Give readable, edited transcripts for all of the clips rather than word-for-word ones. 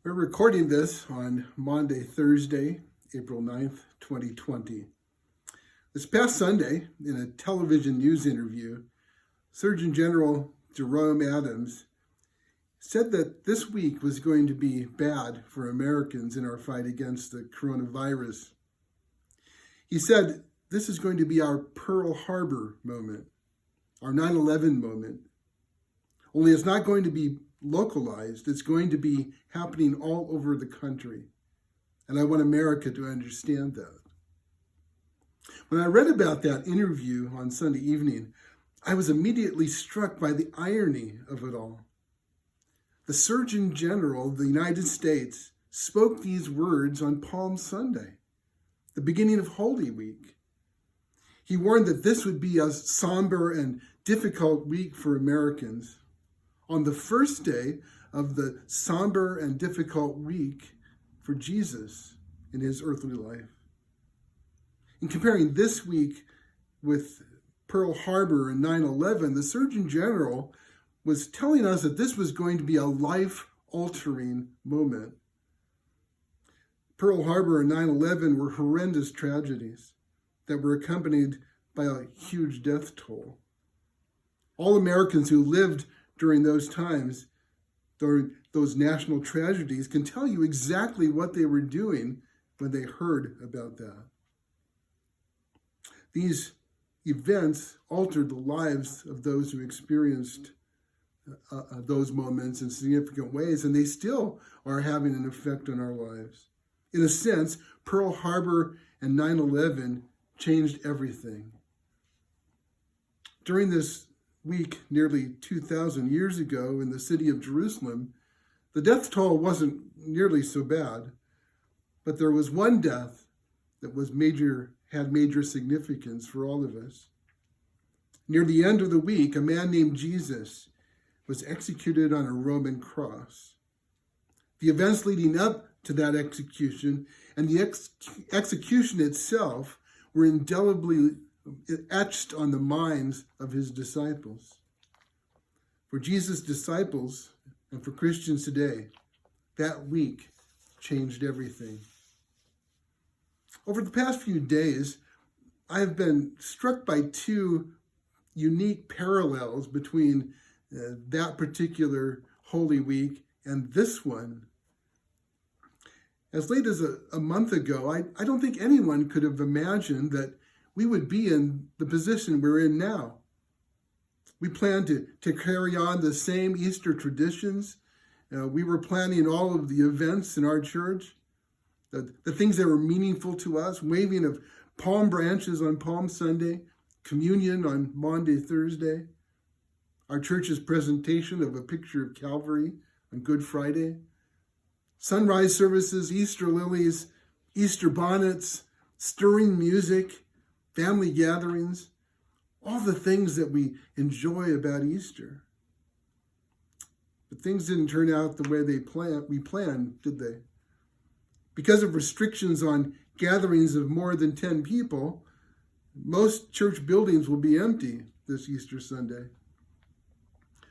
We're recording this on Monday, Thursday, April 9th, 2020. This past Sunday, in a television news interview, Surgeon General Jerome Adams said that this week was going to be bad for Americans in our fight against the coronavirus. He said this is going to be our Pearl Harbor moment, our 9/11 moment. Only it's not going to be localized. It's going to be happening all over the country. And I want America to understand that. When I read about that interview on Sunday evening, I was immediately struck by the irony of it all. The Surgeon General of the United States spoke these words on Palm Sunday, the beginning of Holy Week. He warned that this would be a somber and difficult week for Americans. On the first day of the somber and difficult week for Jesus in his earthly life. In comparing this week with Pearl Harbor and 9/11, the Surgeon General was telling us that this was going to be a life-altering moment. Pearl Harbor and 9/11 were horrendous tragedies that were accompanied by a huge death toll. All Americans who lived during those times, during those national tragedies, can tell you exactly what they were doing when they heard about that. These events altered the lives of those who experienced those moments in significant ways, and they still are having an effect on our lives. In a sense, Pearl Harbor and 9/11 changed everything. During this week, nearly 2,000 years ago, in the city of Jerusalem, the death toll wasn't nearly so bad, but there was one death that had major significance for all of us. Near the end of the week, a man named Jesus was executed on a Roman cross. The events leading up to that execution and the execution itself were indelibly etched on the minds of his disciples. For Jesus' disciples and for Christians today, that week changed everything. Over the past few days, I have been struck by two unique parallels between that particular Holy Week and this one. As late as a month ago, I don't think anyone could have imagined that we would be in the position we're in now. We planned to carry on the same Easter traditions. We were planning all of the events in our church, the things that were meaningful to us, waving of palm branches on Palm Sunday, communion on Maundy, Thursday, our church's presentation of a picture of Calvary on Good Friday, sunrise services, Easter lilies, Easter bonnets, stirring music, family gatherings, all the things that we enjoy about Easter. But things didn't turn out the way we planned, did they? Because of restrictions on gatherings of more than 10 people, most church buildings will be empty this Easter Sunday.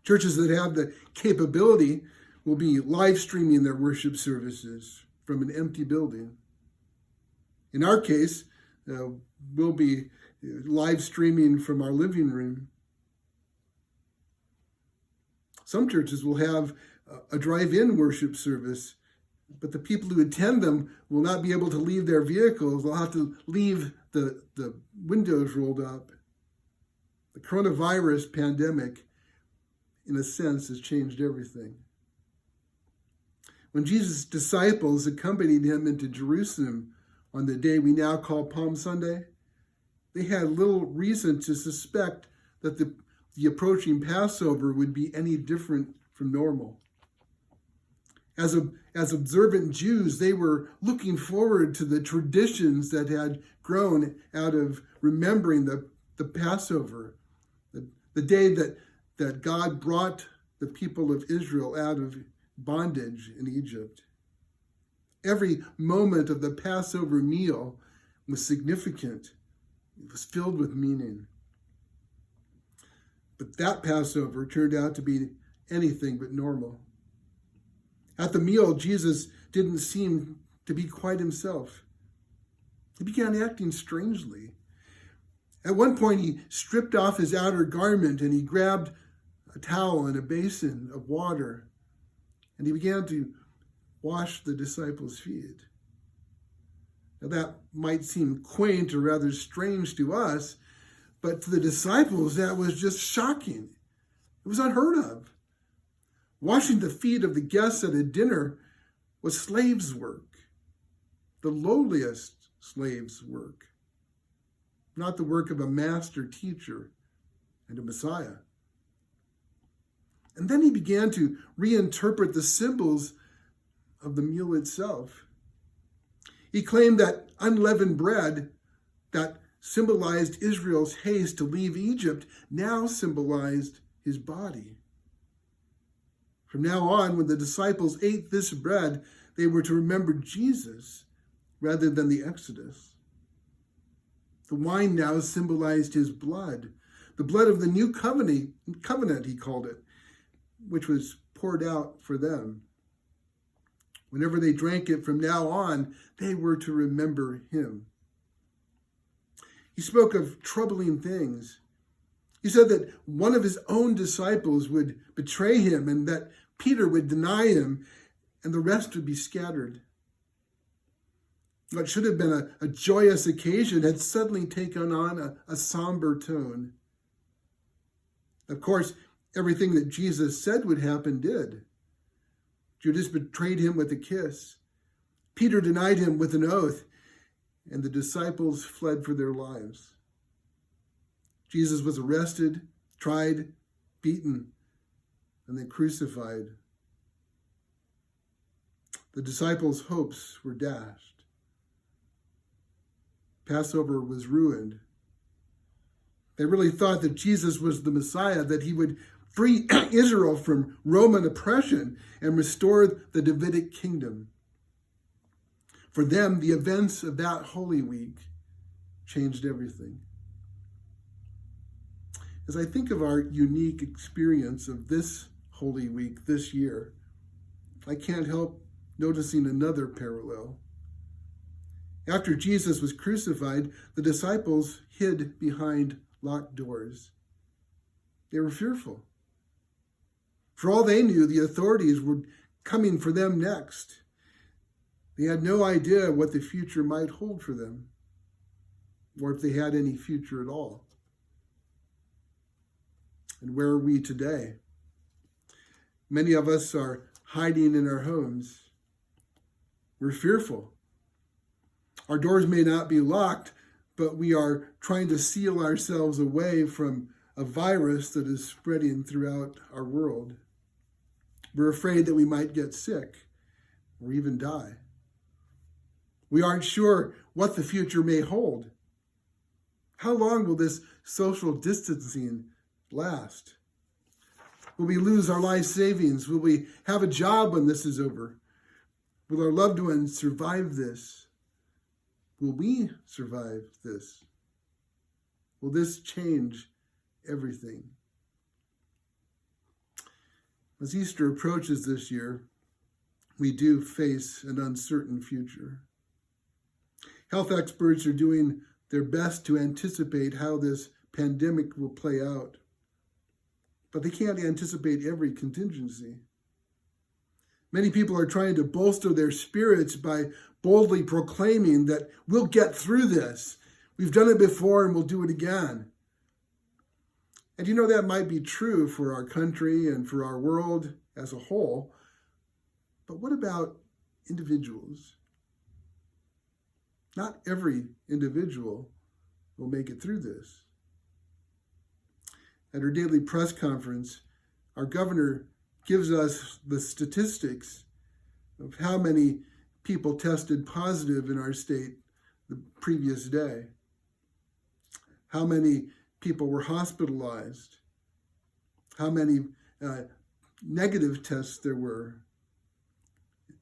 Churches that have the capability will be live streaming their worship services from an empty building. In our case, we'll be live streaming from our living room. Some churches will have a drive-in worship service, but the people who attend them will not be able to leave their vehicles. They'll have to leave the windows rolled up. The coronavirus pandemic, in a sense, has changed everything. When Jesus' disciples accompanied him into Jerusalem on the day we now call Palm Sunday, they had little reason to suspect that the approaching Passover would be any different from normal. As observant Jews, they were looking forward to the traditions that had grown out of remembering the Passover, the day that God brought the people of Israel out of bondage in Egypt. Every moment of the Passover meal was significant. It was filled with meaning. But that Passover turned out to be anything but normal. At the meal, Jesus didn't seem to be quite himself. He began acting strangely. At one point, he stripped off his outer garment and he grabbed a towel and a basin of water, and he began to wash the disciples' feet. Now, that might seem quaint or rather strange to us, but to the disciples, that was just shocking. It was unheard of. Washing the feet of the guests at a dinner was slaves' work, the lowliest slaves' work, not the work of a master teacher and a Messiah. And then he began to reinterpret the symbols of the meal itself. He claimed that unleavened bread that symbolized Israel's haste to leave Egypt now symbolized his body. From now on, when the disciples ate this bread, they were to remember Jesus rather than the Exodus. The wine now symbolized his blood, the blood of the new covenant, he called it, which was poured out for them. Whenever they drank it from now on, they were to remember him. He spoke of troubling things. He said that one of his own disciples would betray him and that Peter would deny him and the rest would be scattered. What should have been a joyous occasion had suddenly taken on a somber tone. Of course, everything that Jesus said would happen did. Judas betrayed him with a kiss. Peter denied him with an oath, and the disciples fled for their lives. Jesus was arrested, tried, beaten, and then crucified. The disciples' hopes were dashed. Passover was ruined. They really thought that Jesus was the Messiah, that he would free Israel from Roman oppression and restore the Davidic kingdom. For them, the events of that Holy Week changed everything. As I think of our unique experience of this Holy Week this year, I can't help noticing another parallel. After Jesus was crucified, the disciples hid behind locked doors. They were fearful. For all they knew, the authorities were coming for them next. They had no idea what the future might hold for them, or if they had any future at all. And where are we today? Many of us are hiding in our homes. We're fearful. Our doors may not be locked, but we are trying to seal ourselves away from a virus that is spreading throughout our world. We're afraid that we might get sick or even die. We aren't sure what the future may hold. How long will this social distancing last? Will we lose our life savings? Will we have a job when this is over? Will our loved ones survive this? Will we survive this? Will this change everything? As Easter approaches this year, we do face an uncertain future. Health experts are doing their best to anticipate how this pandemic will play out, but they can't anticipate every contingency. Many people are trying to bolster their spirits by boldly proclaiming that we'll get through this. We've done it before and we'll do it again. And you know, that might be true for our country and for our world as a whole, but what about individuals? Not every individual will make it through this. At our daily press conference, our governor gives us the statistics of how many people tested positive in our state the previous day, how many people were hospitalized, how many negative tests there were,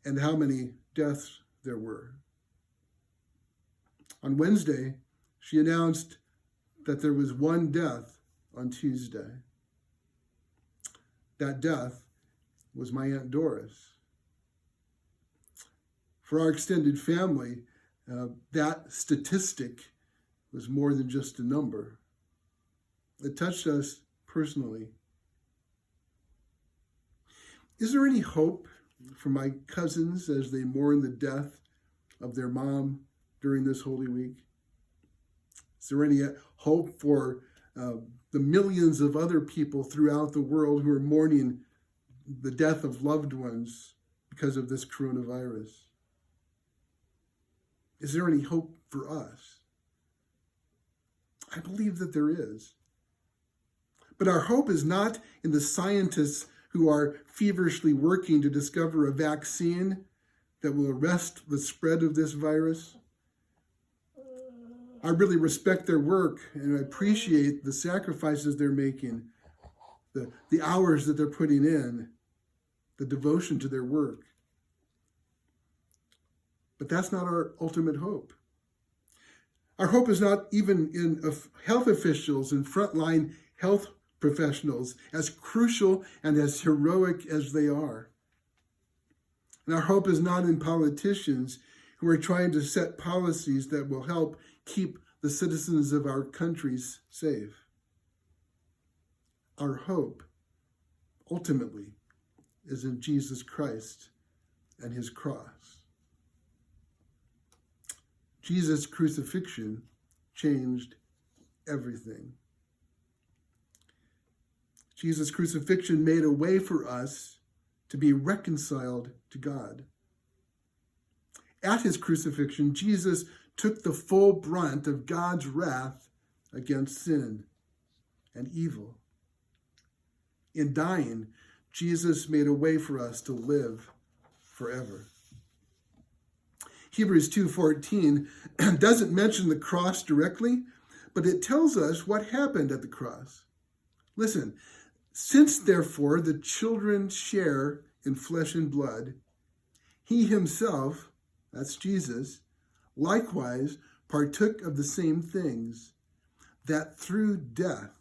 and how many deaths there were. On Wednesday, she announced that there was one death on Tuesday. That death was my Aunt Doris. For our extended family, that statistic was more than just a number. It touched us personally. Is there any hope for my cousins as they mourn the death of their mom during this Holy Week? Is there any hope for the millions of other people throughout the world who are mourning the death of loved ones because of this coronavirus? Is there any hope for us? I believe that there is. But our hope is not in the scientists who are feverishly working to discover a vaccine that will arrest the spread of this virus. I really respect their work and I appreciate the sacrifices they're making, the hours that they're putting in, the devotion to their work. But that's not our ultimate hope. Our hope is not even in health officials and frontline health professionals, as crucial and as heroic as they are. And our hope is not in politicians who are trying to set policies that will help keep the citizens of our countries safe. Our hope, ultimately, is in Jesus Christ and his cross. Jesus' crucifixion changed everything. Jesus' crucifixion made a way for us to be reconciled to God. At his crucifixion, Jesus took the full brunt of God's wrath against sin and evil. In dying, Jesus made a way for us to live forever. Hebrews 2:14 doesn't mention the cross directly, but it tells us what happened at the cross. Listen, since therefore the children share in flesh and blood, he himself, that's Jesus, likewise partook of the same things, that through death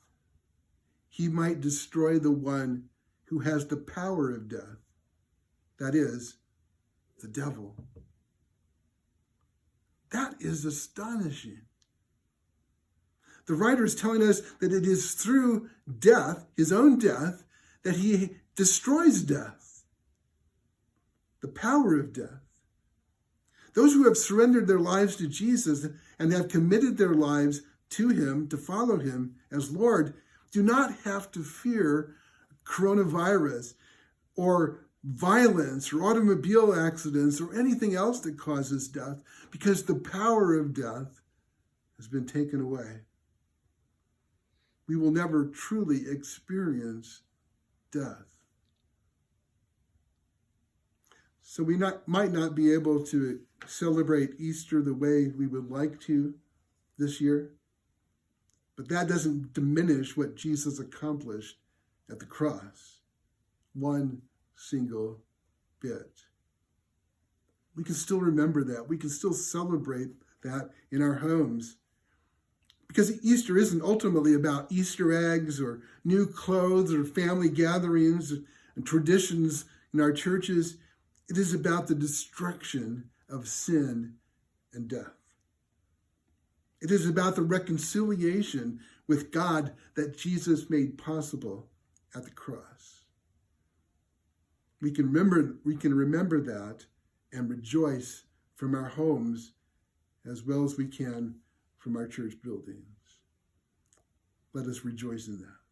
he might destroy the one who has the power of death, that is, the devil. That is astonishing. The writer is telling us that it is through death, his own death, that he destroys death, the power of death. Those who have surrendered their lives to Jesus and have committed their lives to him, to follow him as Lord, do not have to fear coronavirus or violence or automobile accidents or anything else that causes death, because the power of death has been taken away. We will never truly experience death. So we might not be able to celebrate Easter the way we would like to this year, but that doesn't diminish what Jesus accomplished at the cross. One single bit. We can still remember that. We can still celebrate that in our homes. Because Easter isn't ultimately about Easter eggs or new clothes or family gatherings and traditions in our churches. It is about the destruction of sin and death. It is about the reconciliation with God that Jesus made possible at the cross. We can remember that and rejoice from our homes as well as we can from our church buildings. Let us rejoice in that.